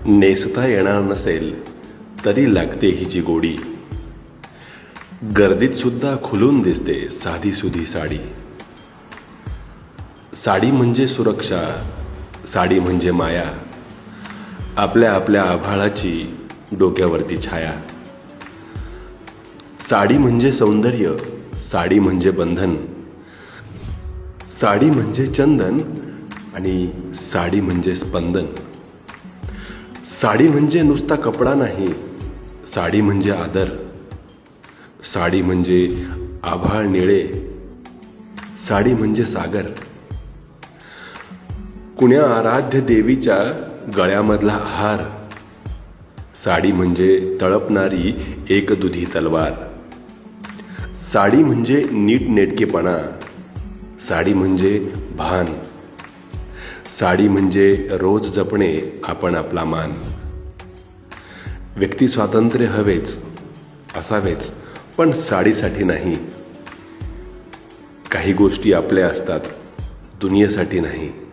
नेसता येणार नसेल तरी लागते हिची गोडी. गर्दीत सुद्धा खुलून दिसते साधी सुधी साडी. साडी म्हणजे सुरक्षा, साडी म्हणजे माया, आपल्या आपल्या आभाळाची डोक्यावरती छाया. साडी म्हणजे सौंदर्य, साडी म्हणजे बंधन, साडी म्हणजे चंदन आणि साडी म्हणजे स्पंदन. साडी म्हणजे नुसता कपडा नाही, साडी म्हणजे आदर, साडी म्हणजे आभाळ निळे, साडी म्हणजे सागर. कुण्या आराध्य देवीच्या गळ्यामधला हार, साडी म्हणजे तळपणारी एकदुधी तलवार. साडी म्हणजे नीटनेटकेपणा, साडी म्हणजे भान, साडी म्हणजे रोज जपणे आपण आपला मान. व्यक्ती स्वातंत्र्य हवेच, असावेच, पण साडीसाठी नाही. काही गोष्टी आपल्या असतात, दुनियेसाठी नाही.